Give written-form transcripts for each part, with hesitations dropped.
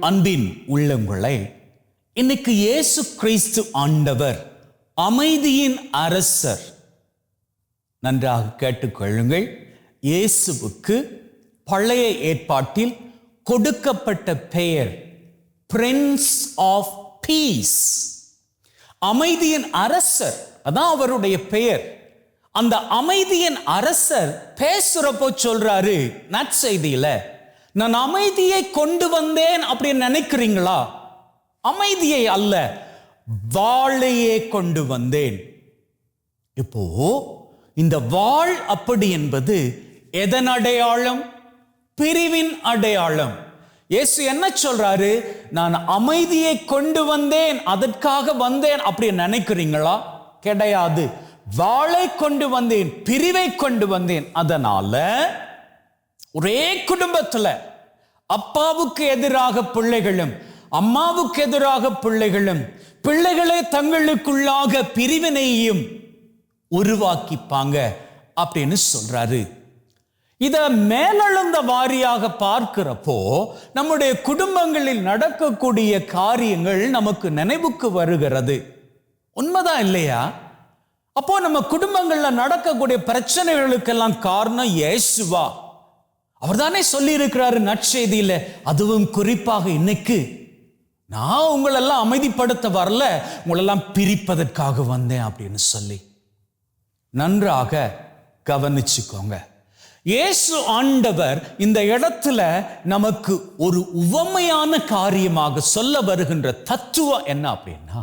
அன்பின் உள்ளங்களே, இன்னைக்கு இயேசு கிறிஸ்து ஆண்டவர் அமைதியின் அரசர். நன்றாக கேட்டுக்கொள்ளுங்கள். இயேசுவுக்கு பழைய ஏற்பாட்டில் கொடுக்கப்பட்ட பெயர் பிரின்ஸ் ஆஃப் பீஸ், அமைதியின் அரசர். அதான் அவருடைய பெயர். அந்த அமைதியின் அரசர் பேசுறப்போ சொல்றாரு நற்செய்தியில, நான் அமைதியை கொண்டு வந்தேன் அப்படின்னு நினைக்கிறீங்களா? அமைதியை அல்ல, வாளையே கொண்டு வந்தேன். இப்போ இந்த வாள் அப்படி என்பது எதன் அடையாளம்? பிரிவின் அடையாளம். இயேசு என்ன சொல்றாரு? நான் அமைதியை கொண்டு வந்தேன், அதற்காக வந்தேன் அப்படி நினைக்கிறீங்களா? கிடையாது. வாளை கொண்டு வந்தேன், பிரிவை கொண்டு வந்தேன். அதனால ஒரே குடும்பத்துல அப்பாவுக்கு எதிராக பிள்ளைகளும் அம்மாவுக்கு எதிராக பிள்ளைகளும், பிள்ளைகளே தங்களுக்குள்ளாக பிரிவினையும் உருவாக்கிப்பாங்க அப்படின்னு சொல்றாரு. இத மேலெழுந்த வாரியாக பார்க்கிறப்போ நம்முடைய குடும்பங்களில் நடக்கக்கூடிய காரியங்கள் நமக்கு நினைவுக்கு வருகிறது. உண்மைதான் இல்லையா? அப்போ நம்ம குடும்பங்கள்ல நடக்கக்கூடிய பிரச்சனைகளுக்கெல்லாம் காரணம் இயேசுவா? அவர் தானே சொல்லி இருக்கிறாரு நற்செய்தியில, அதுவும் குறிப்பாக இன்னைக்கு, நான் உங்களெல்லாம் அமைதிப்படுத்த வரல, உங்களெல்லாம் பிரிப்பதற்காக வந்தேன் அப்படின்னு சொல்லி. நன்றாக கவனிச்சுக்கோங்க. இயேசு ஆண்டவர் இந்த இடத்துல நமக்கு ஒரு உவமையான காரியமாக சொல்ல வருகின்ற தத்துவம் என்ன அப்படின்னா,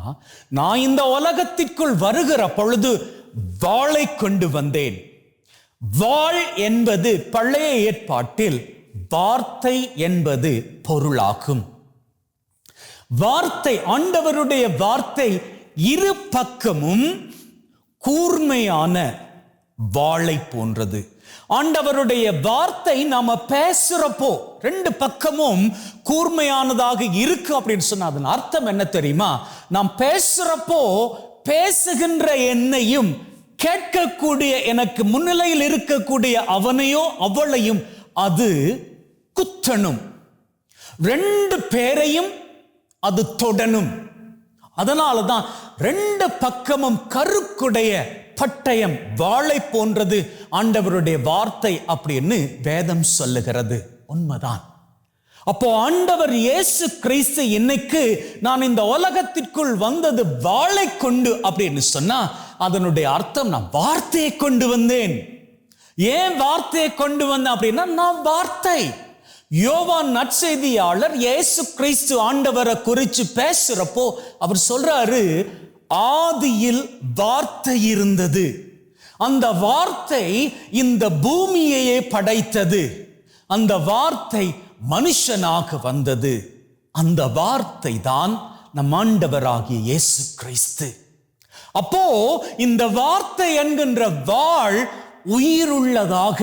நான் இந்த உலகத்திற்குள் வருகிற பொழுது வாளை கொண்டு வந்தேன். வாள் என்பது பழைய ஏற்பாட்டில் வார்த்தை என்பது பொருளாகும். வார்த்தை, ஆண்டவருடைய வார்த்தை இரு பக்கமும் கூர்மையான வாளை போன்றது. ஆண்டவருடைய வார்த்தை நாம பேசுறப்போ ரெண்டு பக்கமும் கூர்மையானதாக இருக்கு அப்படின்னு சொன்னா அதன் அர்த்தம் என்ன தெரியுமா? நாம் பேசுறப்போ பேசுகின்ற என்னையும் கேட்கக்கூடிய எனக்கு முன்னிலையில் இருக்கக்கூடிய அவனையோ அவளையும் அது குத்தணும், ரெண்டு பேரையும் அது தொடணும். அதனாலதான் ரெண்டு பக்கமும் கருக்குடைய பட்டயம் வாளை போன்றது ஆண்டவருடைய வார்த்தை அப்படின்னு வேதம் சொல்லுகிறது. உண்மைதான். அப்போ ஆண்டவர் இயேசு கிறிஸ்து இன்னைக்கு நான் இந்த உலகத்திற்குள் வந்தது வாளை கொண்டு அப்படின்னு சொன்னா அதனுடைய அர்த்தம் நான் வார்த்தையை கொண்டு வந்தேன். ஏன் வார்த்தையை கொண்டு வந்தேன் அப்படின்னா, நான் வார்த்தை. யோவான் நற்செய்தியாளர் இயேசு கிறிஸ்து ஆண்டவரை குறித்து பேசுறப்போ அவர் சொல்றாரு, ஆதியில் வார்த்தை இருந்தது, அந்த வார்த்தை இந்த பூமியையே படைத்தது, அந்த வார்த்தை மனுஷனாக வந்தது, அந்த வார்த்தை தான் நம் ஆண்டவராகிய இயேசு கிறிஸ்து. அப்போ இந்த வார்த்தை என்கின்ற வாள் உயிருள்ளதாக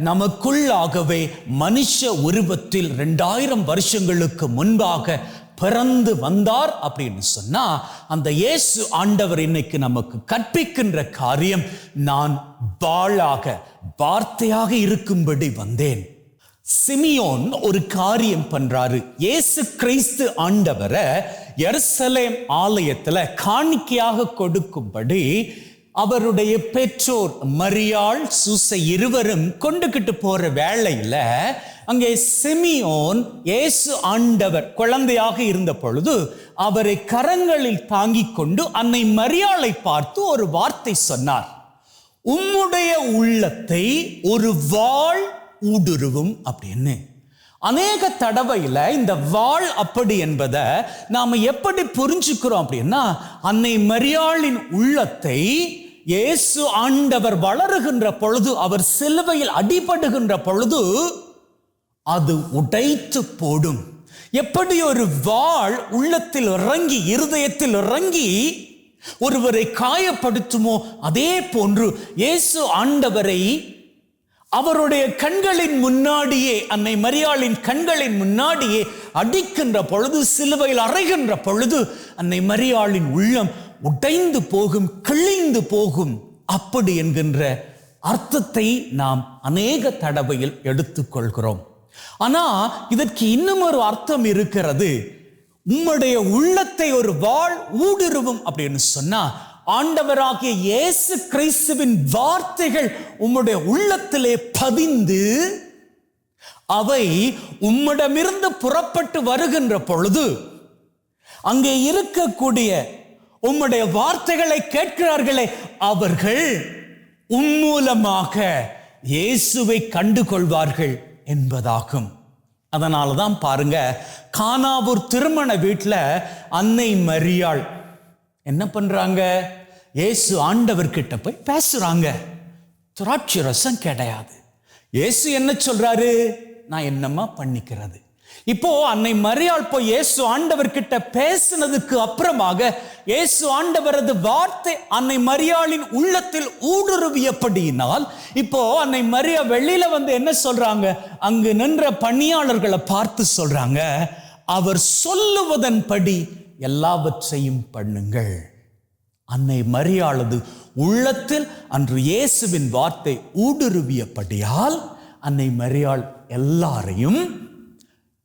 நமக்குள்ளாகவே மனுஷ உருவத்தில் 2000 வருஷங்களுக்கு முன்பாக பிறந்து வந்தார் அப்படின்னு சொன்னா, அந்த இயேசு ஆண்டவர் இன்னைக்கு நமக்கு கற்பிக்கின்ற காரியம், நான் வாளாக வார்த்தையாக இருக்கும்படி வந்தேன். சிமியோன் ஒரு காரியம் பண்றாரு. இயேசு கிறிஸ்து ஆண்டவரை எருசலேம் ஆலயத்துல காணிக்கையாக கொடுக்கும்படி அவருடைய பெற்றோர் மரியாள் சூசை இருவரும் கொண்டுகிட்டு போற வேளையில அங்கே சிமியோன் இயேசு ஆண்டவர் குழந்தையாக இருந்த பொழுது அவரை கரங்களில் தாங்கிக் கொண்டு அன்னை மரியாளை பார்த்து ஒரு வார்த்தை சொன்னார், உம்முடைய உள்ளத்தை ஒரு வாள் ஊடுருவும் அப்படின்னு. அநேக தடவையில இந்த வாள் அப்படி என்பதை நாம எப்படி புரிஞ்சுக்கிறோம் அப்படின்னா, அன்னை மரியாளின் உள்ளத்தை இயேசு ஆண்டவர் வளருகின்ற பொழுது, அவர் சிலுவையில் அடிபடுகின்ற பொழுது அது உடைத்து போடும். எப்படி ஒரு வாள் உள்ளத்தில் இறங்கி இருதயத்தில் இறங்கி ஒருவரை காயப்படுத்துமோ, அதே போன்று இயேசு ஆண்டவரை அவருடைய கண்களின் முன்னாடியே, அன்னை மரியாளின் கண்களின் முன்னாடியே அடிக்கின்ற பொழுது, சிலுவையில் அறைகின்ற பொழுது அன்னை மரியாளின் உள்ளம் உடைந்து போகும், கிழிந்து போகும். அப்படி என்கின்ற அர்த்தத்தை நாம் அநேக தடவையில் எடுத்துக்கொள்கிறோம். ஆனா இதற்கு இன்னும் ஒரு அர்த்தம் இருக்கிறது. உம்முடைய உள்ளத்தை ஒரு வாள் ஊடுருவும் அப்படின்னு சொன்னா, ஆண்டவராகிய இயேசு கிறிஸ்துவின் வார்த்தைகள் உம்முடைய உள்ளத்திலே பதிந்து அவை உம்மிடமிருந்து புறப்பட்டு வருகின்ற பொழுது அங்கே இருக்கக்கூடிய உம்முடைய வார்த்தைகளை கேட்கிறார்களே, அவர்கள் உம்மூலமாக இயேசுவை கண்டுகொள்வார்கள் என்பதாகும். அதனாலதான் பாருங்க, கானாவூர் திருமண வீட்டில் அன்னை மரியாள் என்ன பண்றாங்க? இயேசு ஆண்டவர்கிட்ட போய் பேசுறாங்க. திராட்சை ரசம் கிடையாது. இயேசு என்ன சொல்றாரு? நான் என்னமா பண்ணிக்கிறது? இப்போ அன்னை மரியாள் போய் இயேசு ஆண்டவர்கிட்ட பேசினதுக்கு அப்புறமாக இயேசு ஆண்டவரது வார்த்தை அன்னை மரியாளின் உள்ளத்தில் ஊடுருவியபடியினால் இப்போ அன்னை மரியா வெளியில வந்து என்ன சொல்றாங்க? அங்கு நின்ற பணியாளர்களை பார்த்து சொல்றாங்க, அவர் சொல்லுவதன்படி எல்லாவற்றையும் பண்ணுங்கள். அன்னை மரியாளது உள்ளத்தில் அன்று இயேசுவின் வார்த்தை ஊடுருவியபடியால் அன்னை மரியாள் எல்லாரையும்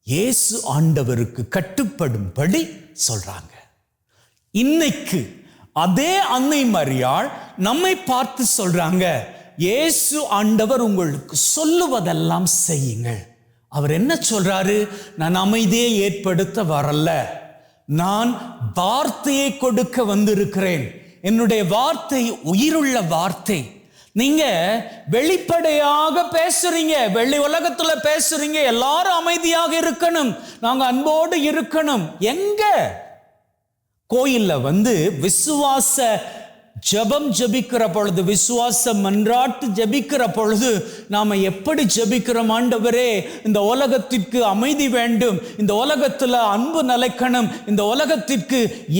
இயேசு ஆண்டவருக்கு கட்டுப்படும்படி சொல்றாங்க. இன்னைக்கு அதே அன்னை மரியாள் நம்மை பார்த்து சொல்றாங்க, இயேசு ஆண்டவர் உங்களுக்கு சொல்லுவதெல்லாம் செய்யுங்கள். அவர் என்ன சொல்றாரு? நான் அமைதியை ஏற்படுத்த வரல, நான் வார்த்தையை கொடுக்க வந்திருக்கிறேன். என்னுடைய வார்த்தை உயிருள்ள வார்த்தை. நீங்க வெளிப்படையாக பேசுறீங்க, வெளி உலகத்துல பேசுறீங்க, எல்லாரும் அமைதியாக இருக்கணும், நாங்க அன்போடு இருக்கணும். எங்க கோயில்ல வந்து விசுவாச ஜெபம் ஜெபிக்கிற பொழுது, விசுவாச மன்றாட்டு ஜெபிக்கிற பொழுது நாம எப்படி ஜெபிக்கிறோம்? ஆண்டவரே, இந்த உலகத்திற்கு அமைதி வேண்டும், இந்த உலகத்துல அன்பு நிலைக்கணும், இந்த உலகத்திற்கு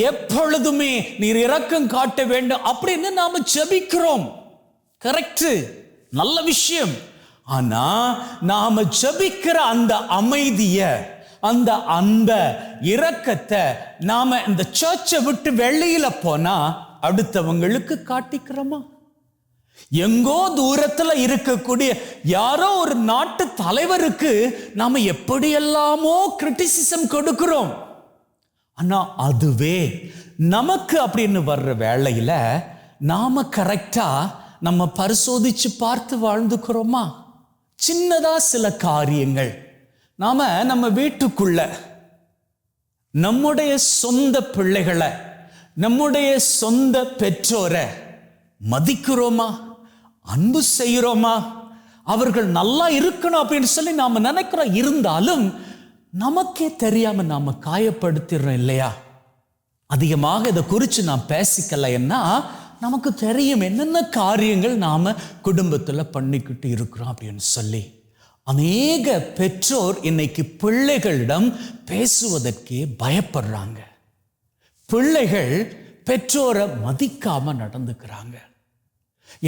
எப்பொழுதுமே நீர் இரக்கம் காட்ட வேண்டும் அப்படின்னு நாம ஜெபிக்கிறோம். கரெக்ட், நல்ல விஷயம். ஆனா நாம ஜெபிக்கிற அந்த அமைதிய, அந்த அன்ப, இரக்கத்தை நாம இந்த சர்ச்சை விட்டு வெளியில போனா அடுத்தவங்களுக்கு காட்டிக்கிறோமா? எங்கோ தூரத்துல இருக்கக்கூடிய யாரோ ஒரு நாட்டு தலைவருக்கு நாம எப்படியெல்லாமோ கிரிட்டிசிசம் கொடுக்கிறோம். ஆனா அதுவே நமக்கு அப்படின்னு வர்ற வேளையில நாம கரெக்டா நம்ம பரிசோதிச்சு பார்த்து வாழ்ந்துக்கிறோமா? சின்னதா சில காரியங்கள் நாம நம்ம வீட்டுக்குள்ள நம்முடைய சொந்த பிள்ளைகளை, நம்முடைய சொந்த பெற்றோரை மதிக்கிறோமா? அன்பு செய்கிறோமா? அவர்கள் நல்லா இருக்கணும் அப்படின்னு சொல்லி நாம நினைக்கிறோம். இருந்தாலும் நமக்கே தெரியாம நாம காயப்படுத்திடுறோம் இல்லையா? அதிகமாக இதை குறித்து நான் பேசிக்கலைன்னா நமக்கு தெரியும் என்னென்ன காரியங்கள் நாம குடும்பத்துல பண்ணிக்கிட்டு இருக்கிறோம் அப்படின்னு சொல்லி. அநேக பெற்றோர் இன்னைக்கு பிள்ளைகளிடம் பேசுவதற்கே பயப்படுறாங்க. பிள்ளைகள் பெற்றோரை மதிக்காம நடந்துக்கிறாங்க.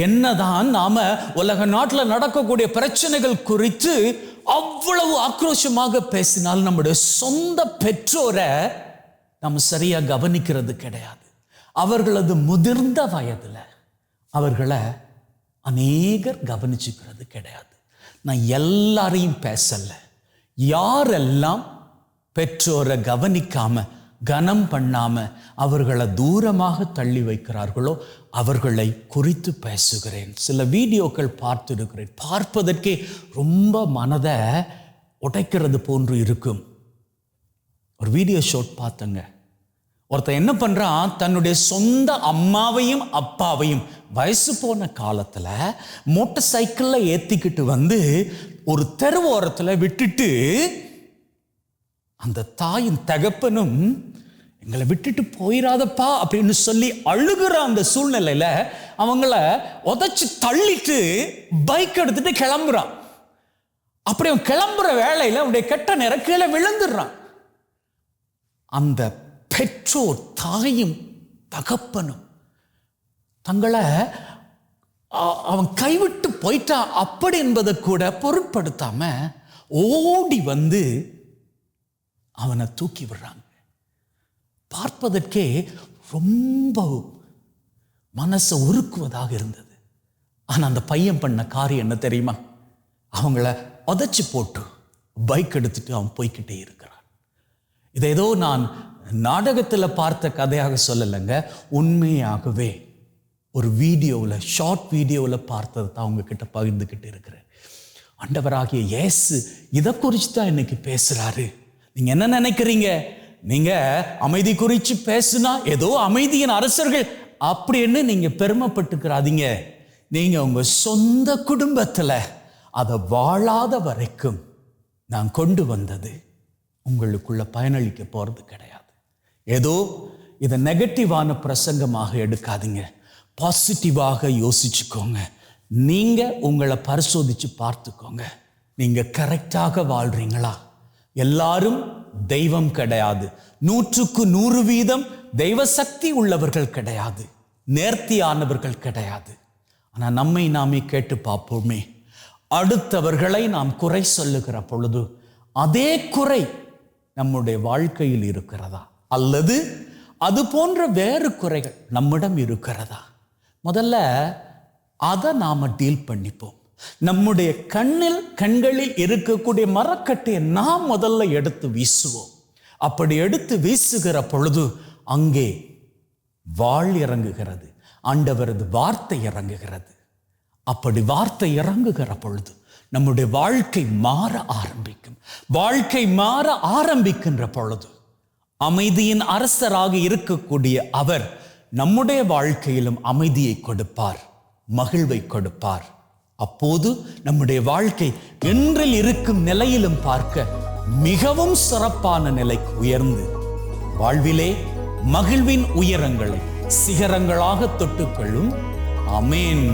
என்னதான் நாம உலக நாட்டில் நடக்கக்கூடிய பிரச்சனைகள் குறித்து அவ்வளவு ஆக்ரோஷமாக பேசினாலும் நம்முடைய சொந்த பெற்றோரை நம்ம சரியா கவனிக்கிறது கிடையாது. அவர்களது முதிர்ந்த வயதுல அவர்களை அநேகர் கவனிச்சுக்கிறது கிடையாது. நான் எல்லாரையும் பேசல, யாரெல்லாம் பெற்றோரை கவனிக்காம கனம் பண்ணாம அவர்களை தூரமாக தள்ளி வைக்கிறார்களோ அவர்களை குறித்து பேசுகிறேன். சில வீடியோக்கள் பார்த்திருக்கிறேன், பார்ப்பதற்கே ரொம்ப மனதை உடைக்கிறது போன்று இருக்கும். ஒரு வீடியோ ஷோட் பார்த்தங்க. ஒருத்தன் என்ன பண்றான், தன்னுடைய சொந்த அம்மாவையும் அப்பாவையும் வயசு போன காலத்துல மோட்டார் சைக்கிள்ல ஏத்திக்கிட்டு வந்து ஒரு தெரு ஓரத்துல விட்டுட்டு, அந்த தாயின் தகப்பனும் எங்களை விட்டுட்டு போயிடாதப்பா அப்படின்னு சொல்லி அழுகிற அந்த சூழ்நிலையில அவங்கள உதைச்சு தள்ளிட்டு பைக் எடுத்துட்டு கிளம்புறான். அப்படி அவன் கிளம்புற வேளையில அவனுடைய கெட்ட நேரம் கீழே விழுந்துடுறான். அந்த பெற்றோர், தாயும் தகப்பனும் தங்களை அவன் கைவிட்டு போயிட்டா அப்படி என்பதை கூட பொருட்படுத்தாம ஓடி வந்து அவனை தூக்கி விடுறாங்க. பார்ப்பதற்கே ரொம்ப மனசை உருக்குவதாக இருந்தது. ஆனா அந்த பையன் பண்ண காரியம் என்ன தெரியுமா? அவங்கள உதைச்சு போட்டு பைக் எடுத்துட்டு அவன் போய்கிட்டே இருக்கிறான். இதை ஏதோ நான் நாடகத்தில் பார்த்த கதையாக சொல்லலைங்க, உண்மையாகவே ஒரு வீடியோவில், ஷார்ட் வீடியோவில் பார்த்ததை தான் உங்ககிட்ட பகிர்ந்துக்கிட்டு இருக்கிறேன். ஆண்டவராகிய இயேசு இதை குறித்து தான் இன்னைக்கு பேசுறாரு. நீங்க என்ன நினைக்கிறீங்க? நீங்க அமைதி குறித்து பேசுனா ஏதோ அமைதியின் அரசர்கள் அப்படின்னு நீங்க பெருமைப்பட்டுக்கிறாதீங்க. நீங்க உங்க சொந்த குடும்பத்துல அதை வாழாத வரைக்கும் நான் கொண்டு வந்தது உங்களுக்குள்ள பயனளிக்க போறது கிடையாது. ஏதோ இதை நெகட்டிவான பிரசங்கமாக எடுக்காதீங்க, பாசிட்டிவாக யோசிச்சுக்கோங்க. நீங்க உங்களை பரிசோதிச்சு பார்த்துக்கோங்க. நீங்க கரெக்டாக வாழ்றீங்களா? எல்லாரும் தெய்வம் கிடையாது, 100% தெய்வ சக்தி உள்ளவர்கள் கிடையாது, நேர்த்தியானவர்கள் கிடையாது. ஆனால் நம்மை நாமே கேட்டு பார்ப்போமே, அடுத்தவர்களை நாம் குறை சொல்லுகிற பொழுது அதே குறை நம்முடைய வாழ்க்கையில் இருக்கிறதா, அல்லது அது போன்ற வேறு குறைகள் நம்மிடம் இருக்கிறதா? முதல்ல அதை நாம டீல் பண்ணிப்போம். நம்முடைய கண்களில் இருக்கக்கூடிய மரக்கட்டையை நாம் முதல்ல எடுத்து வீசுவோம். அப்படி எடுத்து வீசுகிற பொழுது அங்கே வாழ் இறங்குகிறது, ஆண்டவரது வார்த்தை இறங்குகிறது. அப்படி வார்த்தை இறங்குகிற பொழுது நம்முடைய வாழ்க்கை மாற ஆரம்பிக்கும். வாழ்க்கை மாற ஆரம்பிக்கின்ற பொழுது அமைதியின் அரசராக இருக்கக்கூடிய அவர் நம்முடைய வாழ்க்கையிலும் அமைதியை கொடுப்பார், மகிழ்வை கொடுப்பார். அப்போது நம்முடைய வாழ்க்கை என்றில் இருக்கும் நிலையிலும் பார்க்க மிகவும் சிறப்பான நிலைக்கு உயர்ந்து வாழ்விலே மகிழ்வின் உயரங்களை சிகரங்களாக தொட்டுக்கொள்ளும். ஆமென்.